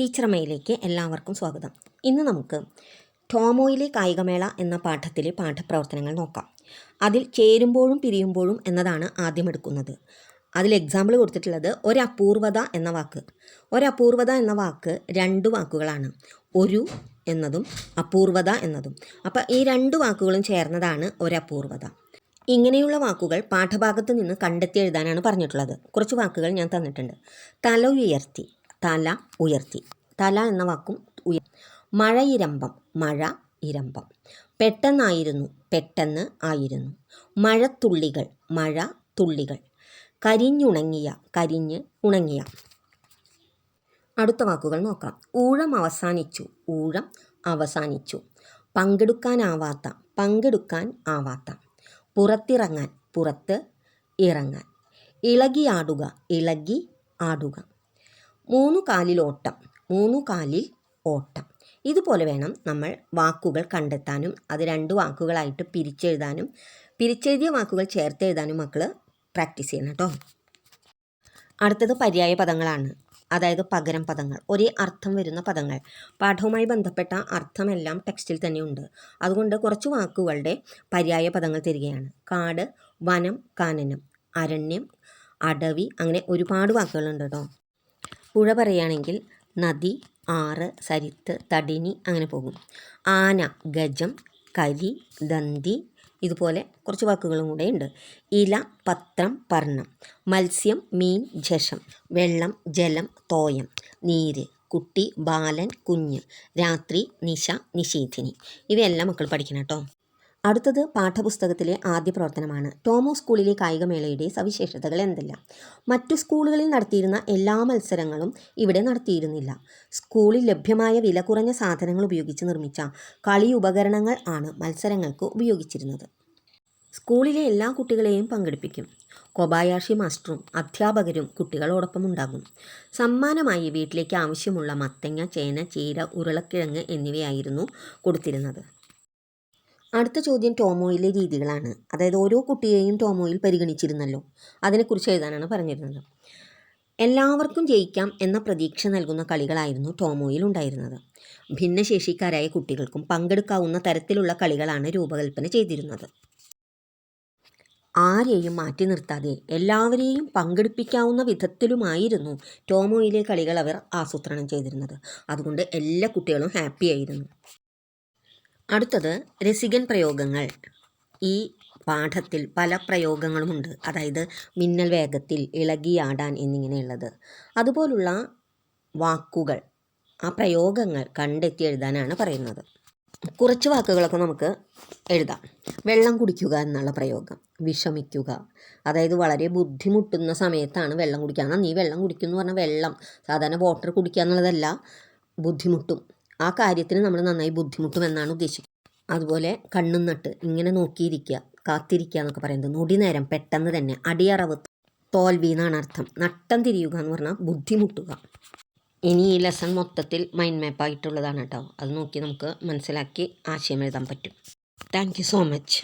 ടീച്ചറമ്മയിലേക്ക് എല്ലാവർക്കും സ്വാഗതം. ഇന്ന് നമുക്ക് ടോമോയിലെ കായികമേള എന്ന പാഠത്തിലെ പാഠപ്രവർത്തനങ്ങൾ നോക്കാം. അതിൽ ചേരുമ്പോഴും പിരിയുമ്പോഴും എന്നതാണ് ആദ്യം എടുക്കുന്നത്. അതിൽ എക്സാമ്പിൾ കൊടുത്തിട്ടുള്ളത് ഒരപൂർവത എന്ന വാക്ക്. ഒരപൂർവത എന്ന വാക്ക് രണ്ട് വാക്കുകളാണ്, ഒരു എന്നതും അപൂർവത എന്നതും. അപ്പോൾ ഈ രണ്ട് വാക്കുകളും ചേർന്നതാണ് ഒരപൂർവത. ഇങ്ങനെയുള്ള വാക്കുകൾ പാഠഭാഗത്ത് നിന്ന് കണ്ടെത്തി എഴുതാനാണ് പറഞ്ഞിട്ടുള്ളത്. കുറച്ച് വാക്കുകൾ ഞാൻ തന്നിട്ടുണ്ട്. തല ഉയർത്തി, തല ഉയർത്തി, തല എന്ന വാക്കും മഴയിരമ്പം, മഴ ഇരമ്പം. പെട്ടെന്നായിരുന്നു, പെട്ടെന്ന് ആയിരുന്നു. മഴത്തുള്ളികൾ, മഴ തുള്ളികൾ. കരിഞ്ഞുണങ്ങിയ, കരിഞ്ഞ് ഉണങ്ങിയ. അടുത്ത വാക്കുകൾ നോക്കാം. ഊഴം അവസാനിച്ചു, ഊഴം അവസാനിച്ചു. പങ്കെടുക്കാനാവാത്ത, പങ്കെടുക്കാൻ ആവാത്ത. പുറത്തിറങ്ങാൻ, പുറത്ത് ഇറങ്ങാൻ. ഇളകിയാടുക, ഇളകി ആടുക. മൂന്നു കാലിൽ ഓട്ടം, മൂന്നു കാലിൽ ഓട്ടം. ഇതുപോലെ വേണം നമ്മൾ വാക്കുകൾ കണ്ടെത്താനും അത് രണ്ട് വാക്കുകളായിട്ട് പിരിച്ചെഴുതാനും പിരിച്ചെഴുതിയ വാക്കുകൾ ചേർത്തെഴുതാനും മക്കൾ പ്രാക്ടീസ് ചെയ്യണം കേട്ടോ. അടുത്തത് പര്യായ പദങ്ങളാണ്, അതായത് പകരം പദങ്ങൾ, ഒരേ അർത്ഥം വരുന്ന പദങ്ങൾ. പാഠവുമായി ബന്ധപ്പെട്ട അർത്ഥമെല്ലാം ടെക്സ്റ്റിൽ തന്നെയുണ്ട്. അതുകൊണ്ട് കുറച്ച് വാക്കുകളുടെ പര്യായ പദങ്ങൾ തരികയാണ്. കാട്, വനം, കാനനം, അരണ്യം, അടവി, അങ്ങനെ ഒരുപാട് വാക്കുകളുണ്ട് കേട്ടോ. പുഴ പറയുകയാണെങ്കിൽ നദി, ആറ്, സരിത്ത്, തടിനി, അങ്ങനെ പോകും. ആന, ഗജം, കരി, ദന്തി, ഇതുപോലെ കുറച്ച് വാക്കുകളും കൂടെ ഉണ്ട്. ഇല, പത്രം, പർണം. മത്സ്യം, മീൻ, ജഷം. വെള്ളം, ജലം, തോയം. നീര്, കുട്ടി, ബാലൻ, കുഞ്ഞ്. രാത്രി, നിശ, നിശീഥിനി. ഇവയെല്ലാം മക്കൾ പഠിക്കണം കേട്ടോ. അടുത്തത് പാഠപുസ്തകത്തിലെ ആദ്യ പ്രവർത്തനമാണ്. ടോമോ സ്കൂളിലെ കായികമേളയുടെ സവിശേഷതകൾ എന്തെല്ലാം? മറ്റു സ്കൂളുകളിൽ നടത്തിയിരുന്ന എല്ലാ മത്സരങ്ങളും ഇവിടെ നടത്തിയിരുന്നില്ല. സ്കൂളിൽ ലഭ്യമായ വില കുറഞ്ഞ സാധനങ്ങൾ ഉപയോഗിച്ച് നിർമ്മിച്ച കളി ഉപകരണങ്ങൾ ആണ് മത്സരങ്ങൾക്ക് ഉപയോഗിച്ചിരുന്നത്. സ്കൂളിലെ എല്ലാ കുട്ടികളെയും പങ്കെടുപ്പിക്കും. കൊബായാഷി മാസ്റ്ററും അധ്യാപകരും കുട്ടികളോടൊപ്പം ഉണ്ടാകും. സമ്മാനമായി വീട്ടിലേക്ക് ആവശ്യമുള്ള മത്തങ്ങ, ചേന, ചീര, ഉരുളക്കിഴങ്ങ് എന്നിവയായിരുന്നു കൊടുത്തിരുന്നത്. അടുത്ത ചോദ്യം ടോമോയിലെ രീതികളാണ്. അതായത് ഓരോ കുട്ടിയെയും ടോമോയിൽ പരിഗണിച്ചിരുന്നല്ലോ, അതിനെക്കുറിച്ച് എഴുതാനാണ് പറഞ്ഞിരുന്നത്. എല്ലാവർക്കും ജയിക്കാം എന്ന പ്രതീക്ഷ നൽകുന്ന കളികളായിരുന്നു ടോമോയിൽ ഉണ്ടായിരുന്നത്. ഭിന്നശേഷിക്കാരായ കുട്ടികൾക്കും പങ്കെടുക്കാവുന്ന തരത്തിലുള്ള കളികളാണ് രൂപകൽപ്പന ചെയ്തിരുന്നത്. ആരെയും മാറ്റി നിർത്താതെ എല്ലാവരെയും പങ്കെടുപ്പിക്കാവുന്ന വിധത്തിലുമായിരുന്നു ടോമോയിലെ കളികൾ അവർ ആസൂത്രണം ചെയ്തിരുന്നത്. അതുകൊണ്ട് എല്ലാ കുട്ടികളും ഹാപ്പി ആയിരുന്നു. അടുത്തത് രസികൻ പ്രയോഗങ്ങൾ. ഈ പാഠത്തിൽ പല പ്രയോഗങ്ങളുമുണ്ട്, അതായത് മിന്നൽ വേഗത്തിൽ, ഇളകിയാടാൻ എന്നിങ്ങനെയുള്ളത്. അതുപോലുള്ള വാക്കുകൾ, ആ പ്രയോഗങ്ങൾ കണ്ടെത്തി എഴുതാനാണ് പറയുന്നത്. കുറച്ച് വാക്കുകളൊക്കെ നമുക്ക് എഴുതാം. വെള്ളം കുടിക്കുക എന്നുള്ള പ്രയോഗം. വിഷമിക്കുക, അതായത് വളരെ ബുദ്ധിമുട്ടുന്ന സമയത്താണ് വെള്ളം കുടിക്കുക. എന്നാൽ നീ വെള്ളം കുടിക്കുന്നു പറഞ്ഞാൽ വെള്ളം സാധാരണ വാട്ടർ കുടിക്കുക എന്നുള്ളതല്ല, ബുദ്ധിമുട്ടും. ആ കാര്യത്തിന് നമ്മൾ നന്നായി ബുദ്ധിമുട്ടുമെന്നാണ് ഉദ്ദേശിക്കുന്നത്. അതുപോലെ കണ്ണും നട്ട് ഇങ്ങനെ നോക്കിയിരിക്കുക, കാത്തിരിക്കുക എന്നൊക്കെ പറയുന്നത്. നൊടി നേരം, പെട്ടെന്ന് തന്നെ. അടിയറവ്, തോൽവി എന്നാണ് അർത്ഥം. നട്ടം തിരിയുക എന്ന് പറഞ്ഞാൽ ബുദ്ധിമുട്ടുക. ഇനി ഈ ലെസൺ മൊത്തത്തിൽ മൈൻഡ് മാപ്പായിട്ടുള്ളതാണ് കേട്ടോ. അത് നോക്കി നമുക്ക് മനസ്സിലാക്കി ആശയം എഴുതാൻ പറ്റും. Thank you so much.